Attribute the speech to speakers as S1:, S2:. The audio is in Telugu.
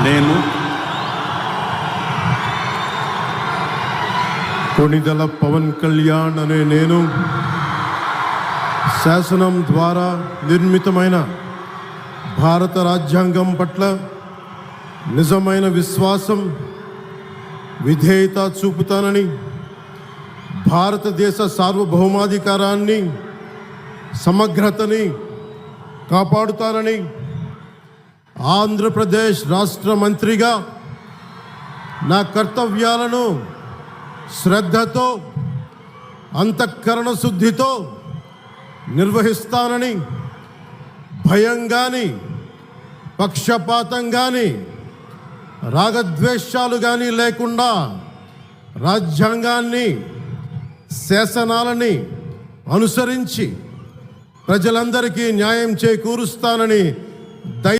S1: నేను
S2: కొణిదెల పవన్ కళ్యాణ్ అనే నేను శాసనం ద్వారా నిర్మితమైన భారత రాజ్యాంగం పట్ల నిజమైన విశ్వాసం, విధేయత చూపుతానని, భారతదేశ సార్వభౌమాధికారాన్ని, సమగ్రతని కాపాడుతానని, ఆంధ్రప్రదేశ్ రాష్ట్ర మంత్రిగా నా కర్తవ్యాలను శ్రద్ధతో, అంతఃకరణ శుద్ధితో నిర్వహిస్తానని, భయం కానీ, పక్షపాతం కానీ, రాగద్వేషాలు కానీ లేకుండా రాజ్యాంగాన్ని, శాసనాలని అనుసరించి ప్రజలందరికీ న్యాయం చేకూరుస్తానని